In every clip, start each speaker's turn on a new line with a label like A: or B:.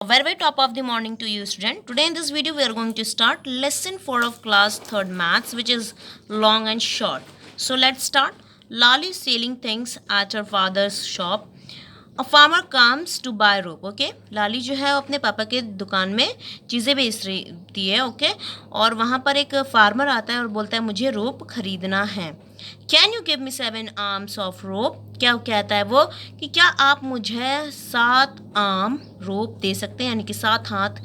A: Very very top of the morning to you student. Today in this video we are going to start lesson 4 of class 3rd maths, which is long and short. So let's start. Lali is selling things at her father's shop. A farmer comes to buy rope. Okay, लाली जो है वो अपने पापा के दुकान में चीज़ें बेच रही है. ओके, और वहाँ पर एक फार्मर आता है और बोलता है मुझे रोप खरीदना है. Can you give me 7 arms of rope. क्या कहता है वो कि क्या आप मुझे 7 आर्म रोप दे सकते हैं, यानी कि 7 हाथ,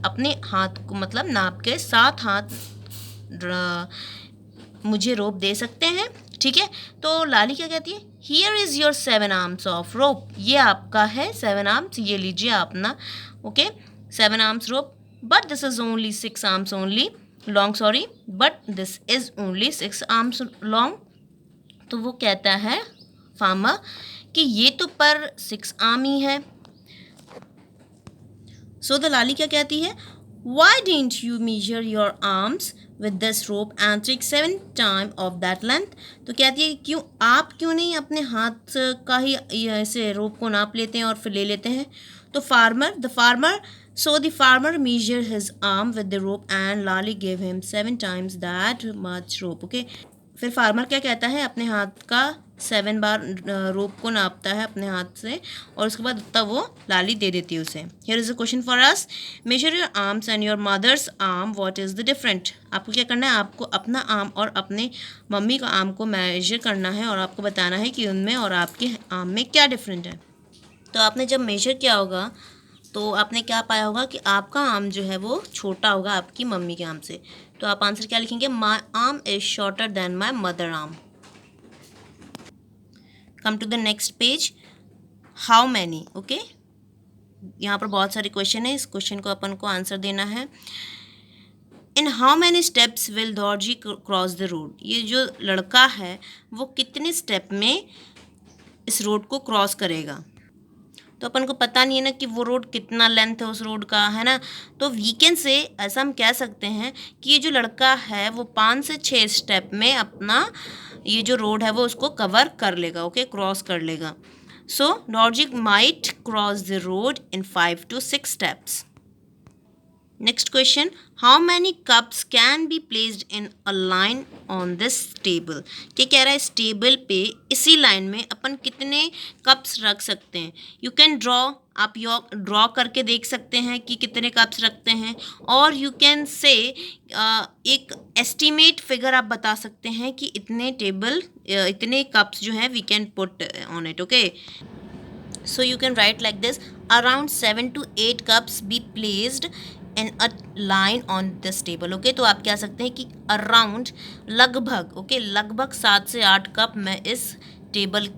A: अपने हाथ को मतलब नाप के 7 हाथ मुझे रोप दे सकते हैं. ठीक है, तो लाली क्या कहती है, here is your 7 arms of rope. ये आपका है 7 आर्म्स, ये लीजिए अपना. Okay, 7 arms rope, but this is only 6 arms only long. Sorry, but this is only 6 arms long. तो वो कहता है फार्मर कि ये तो पर 6 आर्म ही है. सो द लाली क्या कहती है, why didn't you measure your arms with this rope and take 7 time of that length. तो कहती है आप क्यों नहीं अपने हाथ का ही ऐसे रोप को नाप लेते हैं और फिर ले लेते हैं. तो the farmer measured his arm with the rope and Lali gave him 7 times that much rope. Okay, फिर फार्मर क्या कहता है, अपने हाथ का 7 बार रोप को नापता है अपने हाथ से, और उसके बाद उतना वो लाली दे देती है उसे. Here is a question for us. Measure your arms and your mother's arm, what is the different. आपको क्या करना है, आपको अपना आर्म और अपने मम्मी का आर्म को मेजर करना है और आपको बताना है कि उनमें और आपके आर्म में क्या डिफरेंट है. तो आपने जब मेजर किया होगा तो आपने क्या पाया होगा कि आपका आर्म जो है वो छोटा होगा आपकी मम्मी के आर्म से. तो आप आंसर क्या लिखेंगे, my arm is shorter than my mother arm. Come to the next page. How many. Okay, यहाँ पर बहुत सारे क्वेश्चन है, इस क्वेश्चन को अपन को आंसर देना है. In how many steps will Dorji cross the road. ये जो लड़का है वो कितने स्टेप में इस रोड को क्रॉस करेगा. तो अपन को पता नहीं है ना कि वो रोड कितना लेंथ है उस रोड का, है ना. तो वीकेंड से ऐसा हम कह सकते हैं कि ये जो लड़का है वो 5 से 6 स्टेप में अपना ये जो रोड है वो उसको कवर कर लेगा. ओके, क्रॉस कर लेगा. So Dorjik might cross the road in 5 to 6 steps. Next question, how many cups can be placed in a line on this table. क्या कह रहा है, इस टेबल पे इसी लाइन में अपन कितने कप्स रख सकते हैं. यू कैन ड्रॉ, आप ड्रॉ करके देख सकते हैं कि कितने कप्स रखते हैं, और यू कैन से एक एस्टिमेट फिगर आप बता सकते हैं कि इतने कप्स जो हैं we can put on it. Okay, so you can write like this, around 7 to 8 cups be placed in a line on this table. okay, तो आप कह सकते हैं कि around लगभग, okay, लगभग 7 से 8 कप मैं इस टेबल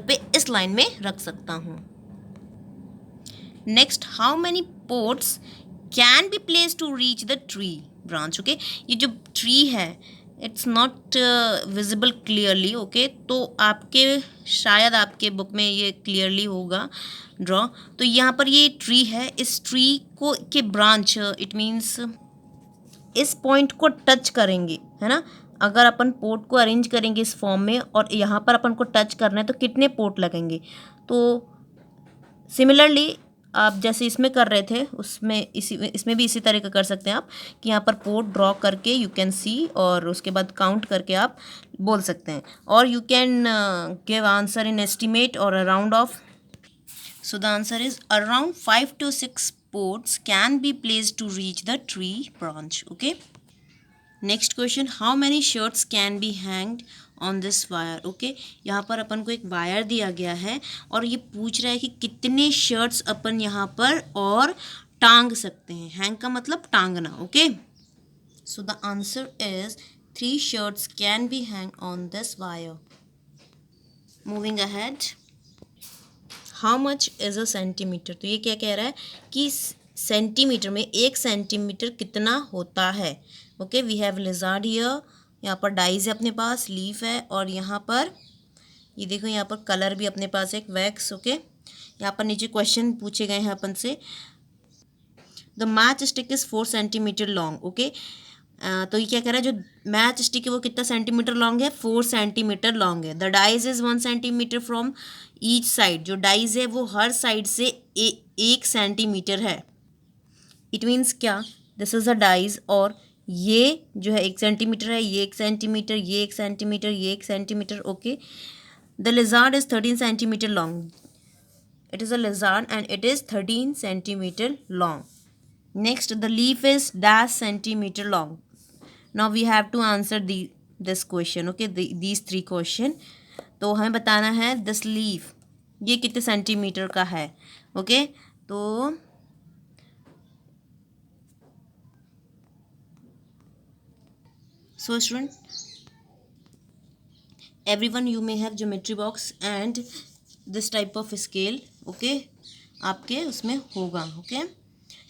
A: पे इस लाइन में रख सकता हूँ. Next, how many pots can be place to reach the tree branch. Okay, ये जो ट्री है it's not visible clearly. Okay, तो आपके शायद आपके बुक में ये क्लियरली होगा ड्रॉ. तो यहाँ पर ये ट्री है, इस ट्री को के ब्रांच इट मीन्स इस पॉइंट को टच करेंगे, है ना. अगर अपन पोर्ट को अरेंज करेंगे इस फॉर्म में और यहाँ पर अपन को टच करना है तो कितने पोर्ट लगेंगे. तो सिमिलरली आप जैसे इसमें कर रहे थे इसमें भी इसी तरह का कर सकते हैं आप, कि यहाँ पर पोर्ट ड्रॉ करके यू कैन सी और उसके बाद काउंट करके आप बोल सकते हैं. और you can give answer in estimate or around off. So the answer is around 5 to 6 pots can be placed to reach the tree branch. Okay, next question, how many shirts can be hanged on this wire. Okay, यहाँ पर अपन को एक wire दिया गया है और ये पूछ रहा है कि कितने शर्ट्स अपन यहाँ पर और टांग सकते हैं. हैंग का मतलब टांगना. Okay, so the answer is 3 shirts can be hang on this wire. Moving ahead, how much is a centimetre. तो ये क्या कह रहा है कि सेंटीमीटर में 1 सेंटीमीटर कितना होता है. Okay, we have lizard here. यहाँ पर डाइज है अपने पास, लीफ है, और यहाँ पर ये देखो यहाँ पर कलर भी अपने पास एक वैक्स. ओके, यहाँ पर नीचे क्वेश्चन पूछे गए हैं अपन से. The match stick is 4 centimetre long. Okay, तो ये क्या कह रहा है, जो मैच स्टिक है वो कितना सेंटीमीटर लॉन्ग है, 4 सेंटीमीटर लॉन्ग है। The dies is 1 centimetre from each side, जो डाइज है वो हर साइड से 1 सेंटीमीटर है। इट मीन्स क्या, दिस इज़ अ डाइज, और ये जो है 1 सेंटीमीटर है, ये 1 सेंटीमीटर, ये 1 सेंटीमीटर, ये 1 centimetre. Okay, the lizard is 13 centimetre long, it is a lizard and it is 13 centimeter long. Next, the leaf is dash centimeter long. Now we have to answer this question. Okay, these 3 question. तो हमें बताना है this leaf ये कितने centimetre का है. Okay, तो so student, everyone you may have geometry box and this type of scale. Okay, आपके उसमें होगा. ओके,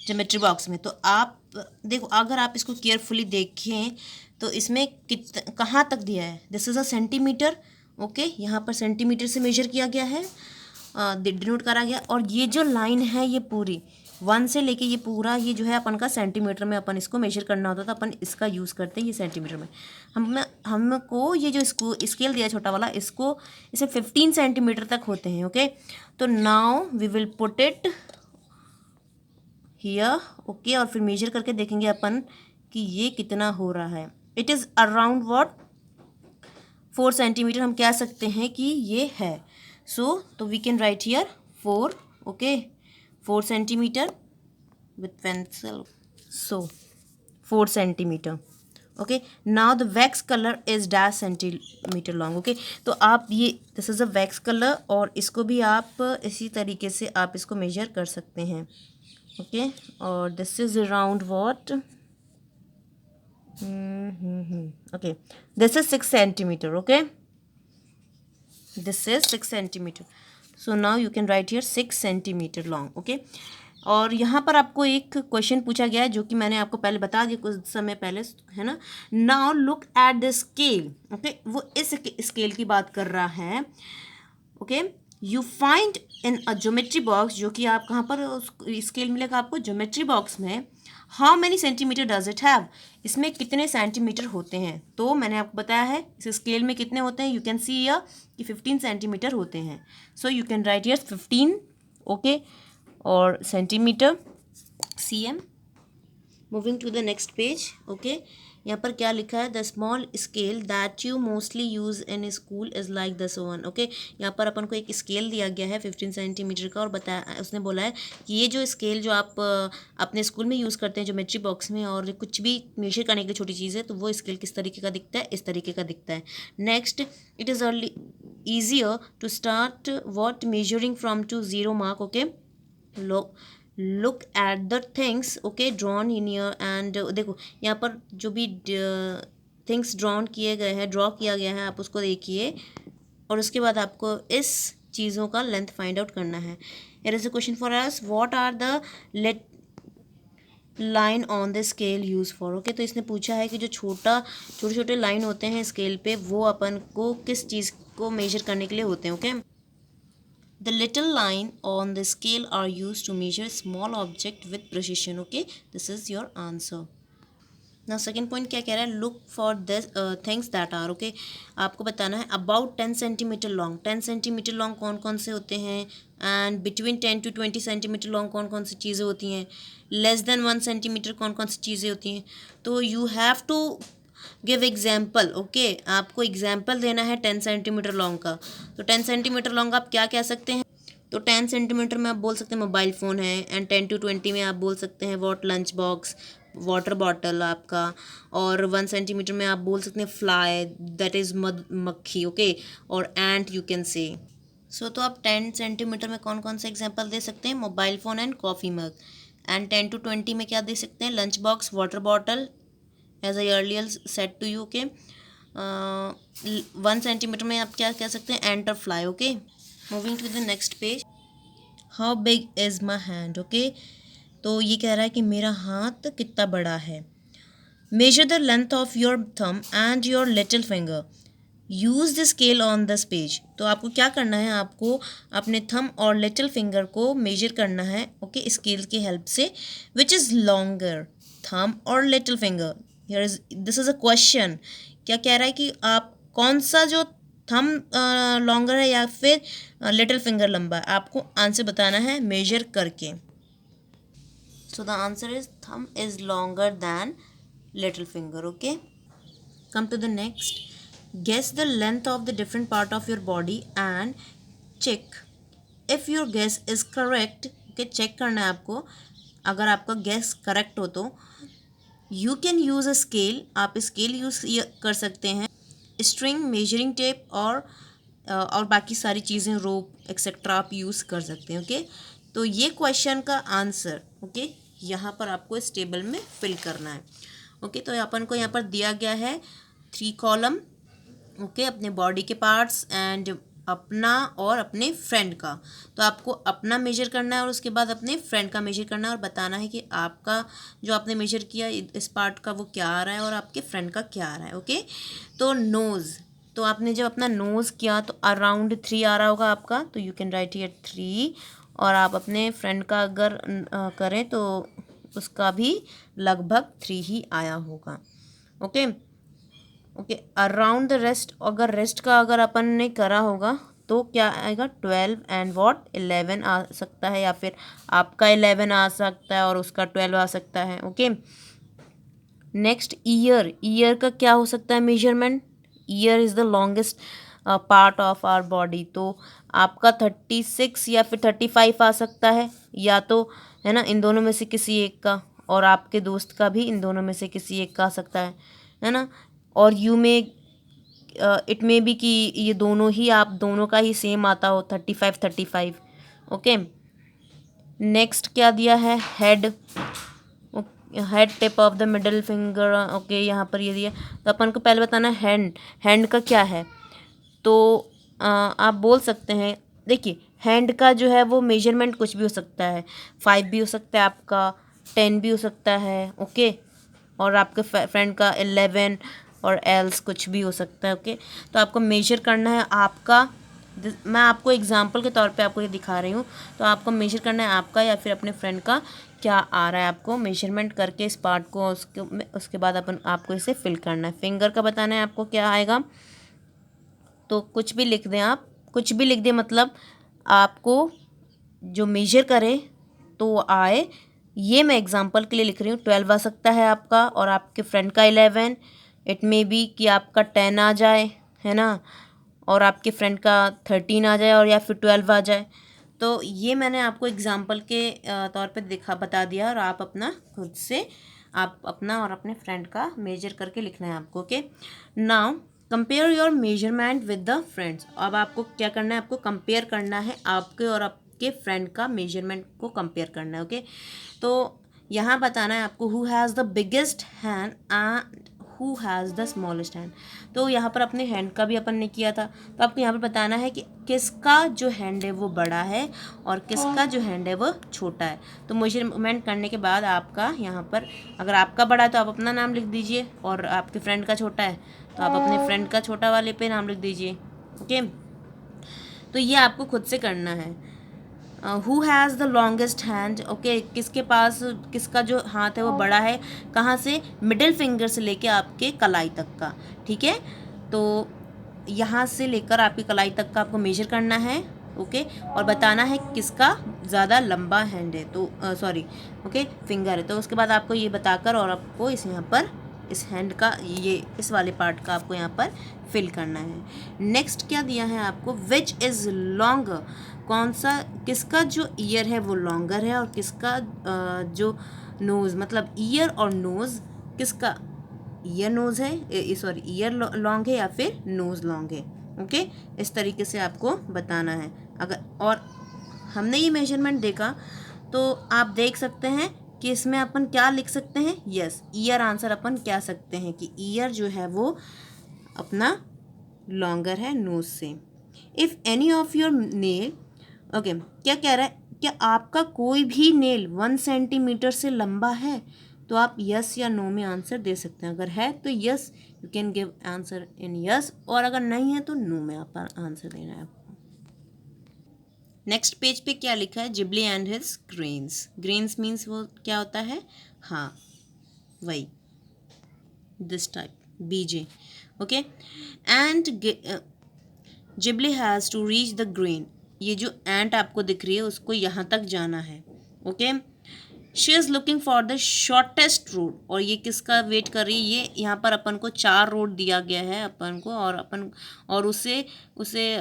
A: ज्योमेट्री बॉक्स में. तो आप देखो, अगर आप इसको केयरफुली देखें तो इसमें कहाँ तक दिया है, this is a centimetre. Okay, यहाँ पर सेंटीमीटर से मेजर किया गया है, डिनोट करा गया. और ये जो लाइन है ये पूरी 1 से लेके ये पूरा, ये जो है अपन का सेंटीमीटर में अपन इसको मेजर करना होता था, अपन इसका यूज़ करते हैं ये सेंटीमीटर में. हमको ये जो इसको स्केल दिया छोटा वाला, इसे 15 सेंटीमीटर तक होते हैं. ओके, तो now we will put it here. Okay, और फिर मेजर करके देखेंगे अपन कि ये कितना हो रहा है. It is around what 4 centimetre हम कह सकते हैं कि ये है. सो तो we can write here 4. Okay, 4 centimetre with pencil. So 4 centimetre. Okay, now the wax colour is dash centimetre long. Okay, तो आप ये this is a wax colour, और इसको भी आप इसी तरीके से आप इसको मेजर कर सकते हैं. ओके, और this is around what, okay, this is 6 centimetre. Okay, this is 6 centimetre. So now you can write here 6 centimetre long. Okay, और यहाँ पर आपको एक क्वेश्चन पूछा गया है जो कि मैंने आपको पहले बता दिया कुछ समय पहले, है ना. Now look at the scale. Okay, वो इस स्केल की बात कर रहा है. Okay, you find in a geometry box, जो कि आप कहाँ पर स्केल मिलेगा आपको, ज्योमेट्री बॉक्स में. How many centimetre does it have, इसमें कितने सेंटीमीटर होते हैं. तो मैंने आपको बताया है इस स्केल में कितने होते हैं. यू कैन सी हियर कि 15 सेंटीमीटर होते हैं. So you can write here 15. Okay, और centimetre cm. Moving to the next page. Okay, यहाँ पर क्या लिखा है, the small scale that you mostly use in school is like this one. Okay, यहाँ पर अपन को एक स्केल दिया गया है 15 सेंटीमीटर का, और बताया, उसने बोला है कि ये जो स्केल जो आप अपने स्कूल में यूज़ करते हैं ज्योमेट्री बॉक्स में, और कुछ भी मेजर करने के लिए छोटी चीज़ है, तो वो स्केल किस तरीके का दिखता है, इस तरीके का दिखता है. Next, it is early easier to start what measuring from to 0 mark. Okay, look at the things okay drawn in here, and देखो यहाँ पर जो भी थिंग्स ड्रॉन किए गए हैं, ड्रॉ किया गया है, आप उसको देखिए, और उसके बाद आपको इस चीज़ों का लेंथ फाइंड आउट करना है. here is a question for us, what are the let line on the scale use for. Okay, तो इसने पूछा है कि जो छोटे छोटे लाइन होते हैं स्केल पे, वो अपन को किस चीज़ को मेजर करने के लिए होते हैं. Okay, the little line on the scale are used to measure small object with precision. Okay, this is your answer. now second point क्या कह रहा है, look for the things that are. okay, आपको बताना है about 10 centimetre long. 10 centimetre long कौन कौन से होते हैं, and between 10 to 20 centimetre long कौन कौन सी चीज़ें होती हैं, लेस देन 1 सेंटीमीटर कौन कौन सी चीज़ें होती हैं. तो you have to give example. Okay, आपको एग्जाम्पल देना है 10 सेंटीमीटर लॉन्ग का. तो 10 सेंटीमीटर लॉन्ग आप क्या कह सकते हैं, तो 10 सेंटीमीटर में आप बोल सकते हैं मोबाइल फ़ोन है, एंड 10 to 20 में आप बोल सकते हैं what lunch box, water bottle आपका, और 1 सेंटीमीटर में आप बोल सकते हैं फ्लाई, दैट इज़ मक्खी. ओके, और एंट यू कैन से. सो तो आप 10 सेंटीमीटर में कौन कौन से एग्जाम्पल दे सकते हैं, mobile phone and coffee mug. And 10 to 20 में क्या दे सकते हैं, lunch box, water bottle, as I earlier said to you. Okay, 1 centimetre में आप क्या कह सकते हैं, एंट और fly. Okay, moving to the next page. How big is my hand. Okay, तो ये कह रहा है कि मेरा हाथ कितना बड़ा है. Measure the length of your थम and your little finger. Use the scale on this page. तो आपको क्या करना है, आपको अपने थम और लिटिल फिंगर को मेजर करना है. ओके, स्केल की हेल्प से. विच इज़ लॉन्गर, थम और little finger. Here is this is a question. क्या कह रहा है कि आप कौन सा जो थम लॉन्गर है या फिर लिटिल फिंगर लंबा है, आपको आंसर बताना है मेजर करके। So the answer is thumb is longer than little finger. Okay, come to the next. Guess the length of the different part of your body and check if your guess is correct. Okay, check करना है आपको। अगर आपका guess correct हो तो you can use a scale, आप scale use कर सकते हैं, स्ट्रिंग, मेजरिंग टेप और बाकी सारी चीज़ें, रोप एक्सेट्रा आप यूज़ कर सकते हैं। ओके, तो ये क्वेश्चन का आंसर ओके यहाँ पर आपको इस टेबल में फिल करना है। ओके, तो अपन को यहाँ पर दिया गया है 3 कॉलम। ओके, अपने बॉडी के पार्ट्स एंड अपना और अपने फ्रेंड का। तो आपको अपना मेजर करना है और उसके बाद अपने फ्रेंड का मेजर करना है और बताना है कि आपका जो आपने मेजर किया इस पार्ट का वो क्या आ रहा है और आपके फ्रेंड का क्या आ रहा है। ओके, तो नोज़, तो आपने जब अपना नोज़ किया तो अराउंड 3 आ रहा होगा आपका, तो यू कैन राइट हियर 3। और आप अपने फ्रेंड का अगर करें तो उसका भी लगभग 3 ही आया होगा। Okay okay, around the rest, अगर रेस्ट का अगर अपन ने करा होगा तो क्या आएगा 12 एंड वॉट 11 आ सकता है, या फिर आपका 11 आ सकता है और उसका 12 आ सकता है। ओके, नेक्स्ट ईयर, ईयर का क्या हो सकता है measurement. Ear is the longest part of our body, तो आपका 36 या फिर 35 आ सकता है, या तो है ना इन दोनों में से किसी एक का, और आपके दोस्त का भी इन दोनों में से किसी एक का आ सकता है ना। और यू में इट में भी कि ये दोनों ही, आप दोनों का ही सेम आता हो 35। ओके, नेक्स्ट क्या दिया है, head, head tip of the middle finger. Okay, यहाँ पर ये दिया, तो अपन को पहले बताना है हैंड, हैंड का क्या है। तो आप बोल सकते हैं, देखिए हैंड का जो है वो मेजरमेंट कुछ भी हो सकता है, 5 भी हो सकता है आपका, 10 भी हो सकता है। ओके, और आपके फ्रेंड का 11 और एल्स कुछ भी हो सकता है। ओके, तो आपको मेजर करना है आपका, मैं आपको एग्जांपल के तौर पे आपको ये दिखा रही हूँ, तो आपको मेजर करना है आपका या फिर अपने फ्रेंड का क्या आ रहा है, आपको मेजरमेंट करके इस पार्ट को उसके बाद अपन आपको इसे फिल करना है। फिंगर का बताना है आपको क्या आएगा, तो कुछ भी लिख दें आप, कुछ भी लिख दें, मतलब आपको जो मेजर करे तो वो आए। ये मैं एग्जांपल के लिए लिख रही हूँ, 12 आ सकता है आपका और आपके फ्रेंड का 11, इट मे बी कि आपका 10 आ जाए, है ना, और आपके फ्रेंड का 13 आ जाए और या फिर 12 आ जाए। तो ये मैंने आपको एग्जांपल के तौर पे बता दिया, और आप अपना खुद से आप अपना और अपने फ्रेंड का मेजर करके लिखना है आपको। Okay, now compare your measurement with the friends. अब आपको क्या करना है, आपको कंपेयर करना है आपके और आपके फ्रेंड का मेजरमेंट को कंपेयर करना है। ओके, तो यहाँ बताना है आपको who has the biggest hand and who has the smallest hand. तो यहाँ पर अपने हैंड का भी अपन ने किया था, तो आपको यहाँ पर बताना है कि किसका जो हैंड है वो बड़ा है और किसका जो हैंड है वो छोटा है। तो मेजरमेंट करने के बाद आपका यहाँ पर, अगर आपका बड़ा है तो आप अपना नाम लिख दीजिए, और आपके फ्रेंड का छोटा है तो आप अपने फ्रेंड का छोटा वाले पे नाम लिख दीजिए। ओके, तो ये आपको खुद से करना है। Who has the longest hand. Okay, किसके पास, किसका जो हाथ है वो बड़ा है, कहाँ से, मिडिल फिंगर से लेके आपके कलाई तक का। ठीक है, तो यहाँ से लेकर आपकी कलाई तक का आपको मेजर करना है। ओके, और बताना है किसका ज़्यादा लंबा हैंड है, तो सॉरी ओके फिंगर है। तो उसके बाद आपको ये बताकर और आपको इस यहाँ पर इस हैंड का ये इस वाले पार्ट का आपको यहाँ पर फिल करना है। नेक्स्ट क्या दिया है आपको, विच इज़ लॉन्गर, कौन सा, किसका जो ईयर है वो लॉन्गर है और किसका जो नोज़, मतलब ईयर और नोज़, किसका ईयर नोज़ है, सॉरी ईयर लॉन्ग है या फिर नोज़ लॉन्ग है। ओके, इस तरीके से आपको बताना है। अगर और हमने ये मेजरमेंट देखा तो आप देख सकते हैं कि इसमें अपन क्या लिख सकते हैं, यस ईयर आंसर अपन क्या सकते हैं कि ईयर जो है वो अपना लॉन्गर है नोज से। If any of your nail, okay क्या कह रहा है, क्या आपका कोई भी नेल 1 सेंटीमीटर से लंबा है, तो आप यस या नो में आंसर दे सकते हैं। अगर है तो yes, you can give answer in yes, और अगर नहीं है तो नो में आप आंसर देना है आपको। नेक्स्ट पेज पे क्या लिखा है, Ghibli and his grains. Grains means वो क्या होता है, हाँ वही this type, BJ. Okay, and Ghibli has to reach the grain. ये जो ant आपको दिख रही है उसको यहाँ तक जाना है. Okay, she is looking for the shortest road. और ये किसका वेट कर रही है? ये यहाँ पर अपन को 4 रोड दिया गया है अपन को, और उसे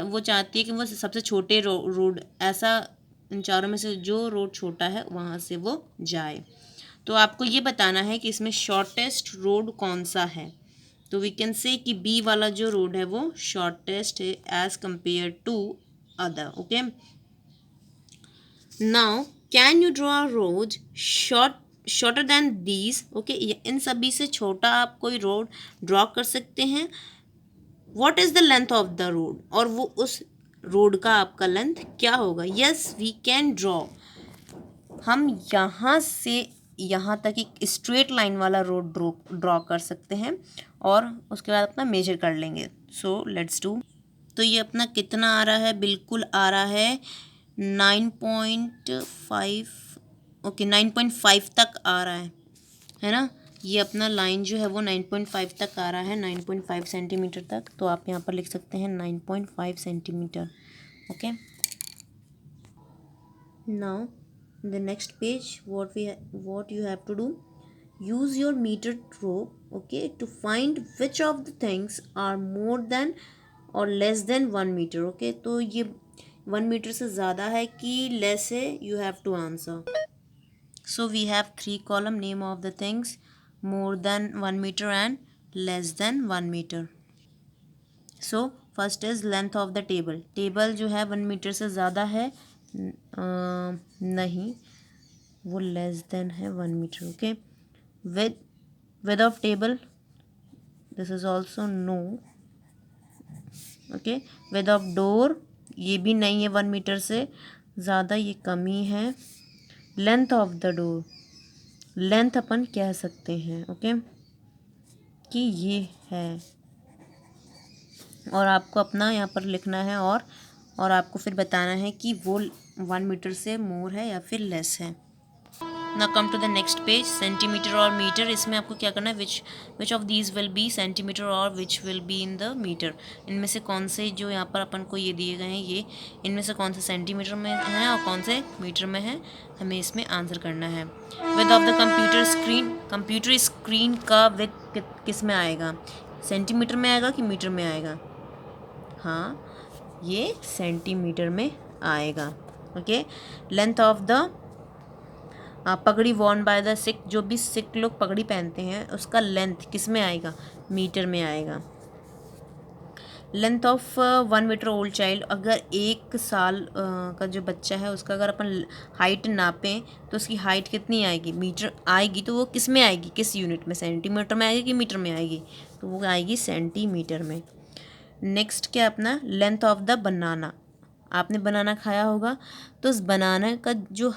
A: वो चाहती है कि वो सबसे छोटे रोड, ऐसा इन चारों में से जो रोड छोटा है वहाँ से वो जाए. तो आपको ये बताना है कि इसमें शॉर्टेस्ट रोड कौन सा है. तो वी कैन से कि बी वाला जो रोड है वो शॉर्टेस्ट है as compare to other. Okay, now can you draw a road shorter than these. Okay, इन सभी से छोटा आप कोई रोड ड्रॉ कर सकते हैं. What is the length of the road, और वो उस रोड का आपका लेंथ क्या होगा. Yes, we can draw. हम यहाँ से यहाँ तक एक स्ट्रेट लाइन वाला रोड ड्रॉ कर सकते हैं और उसके बाद अपना मेजर कर लेंगे. So let's do. तो ये अपना कितना आ रहा है? बिल्कुल आ रहा है 9.5. ओके, 9.5 तक आ रहा है ना. ये अपना लाइन जो है वो 9.5 तक आ रहा है, 9.5 सेंटीमीटर तक. तो आप यहाँ पर लिख सकते हैं 9.5 centimetre. Okay, now the next page, what you have to do, use your meter rope, okay, to find which of the things are more than or less than 1 meter. okay, तो ये 1 मीटर से ज़्यादा है कि less है, you have to answer. So we have 3 column, name of the things, more than 1 meter and less than 1 meter. So first is length of the table. Table जो है 1 metre से ज़्यादा है नहीं, वो लेस देन है 1 metre. Okay, width of table, this is also no. Okay, width of door, ये भी नहीं है 1 मीटर से ज़्यादा, ये कमी है. Length of the door, length अपन कह सकते हैं ओके कि ये है, और आपको अपना यहाँ पर लिखना है और आपको फिर बताना है कि वो 1 मीटर से मोर है या फिर लेस है. Now come to the next page, centimetre और मीटर. इसमें आपको क्या करना है, which of these will be centimetre or which will be in the metre. इनमें से कौन से जो यहाँ पर अपन को ये दिए गए हैं, ये इनमें से कौन से सेंटीमीटर में हैं और कौन से मीटर में हैं, हमें इसमें आंसर करना है. Width of the computer screen, computer screen का विड्थ किस में आएगा, सेंटीमीटर में आएगा कि मीटर में आएगा. हाँ, ये सेंटीमीटर में आएगा. ओके, लेंथ ऑफ द पगड़ी वॉर्न बाय द सिख, जो भी सिख लोग पगड़ी पहनते हैं उसका लेंथ किस में आएगा, मीटर में आएगा. Length of 1 metre old child, अगर 1 साल का जो बच्चा है उसका अगर अपन हाइट नापें तो उसकी हाइट कितनी आएगी, मीटर आएगी. तो वो किस में आएगी, किस यूनिट में, सेंटीमीटर में आएगी कि मीटर में आएगी, तो वो आएगी सेंटीमीटर में. नेक्स्ट क्या अपना, लेंथ ऑफ द बनाना. आपने बनाना खाया होगा तो उस बनाना का जो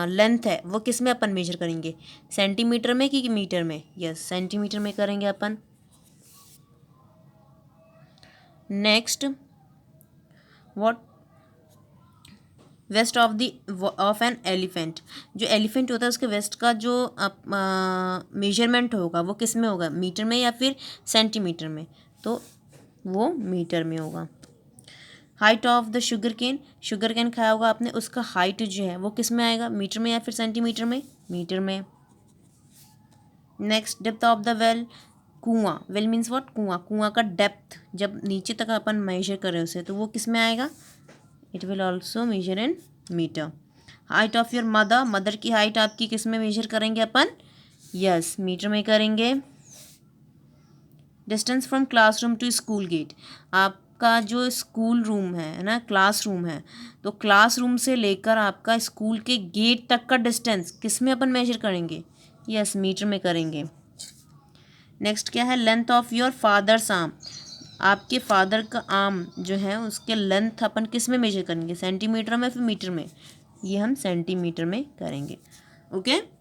A: लेंथ है वो किस में अपन मेजर करेंगे, सेंटीमीटर में कि मीटर में. यस, सेंटीमीटर में करेंगे अपन. Next, what, waist of an elephant. जो एलिफेंट होता है उसके वेस्ट का जो मेजरमेंट होगा वो किस में होगा, मीटर में या फिर सेंटीमीटर में, तो वो मीटर में होगा. Height of the sugar cane खाया होगा आपने, उसका हाइट जो है वो किस में आएगा, मीटर में या फिर सेंटीमीटर में, मीटर में. Next, depth of the well, कुआं, वेल मीन्स व्हाट, कुआं का डेप्थ जब नीचे तक अपन मेजर करें उसे तो वो किस में आएगा, it will also measure in metre. Height of your mother की हाइट आपकी किस में मेजर करेंगे अपन, यस, मीटर में करेंगे. Distance from classroom to school gate, आपका जो स्कूल रूम है ना, क्लासरूम है, तो क्लासरूम से लेकर आपका स्कूल के गेट तक का डिस्टेंस किस में अपन मेजर करेंगे, यस, मीटर में करेंगे. नेक्स्ट क्या है, length of your fathers arm, आपके फादर का आर्म जो है उसके लेंथ अपन किस में मेजर करेंगे, सेंटीमीटर में फिर मीटर में, ये हम सेंटीमीटर में करेंगे. ओके.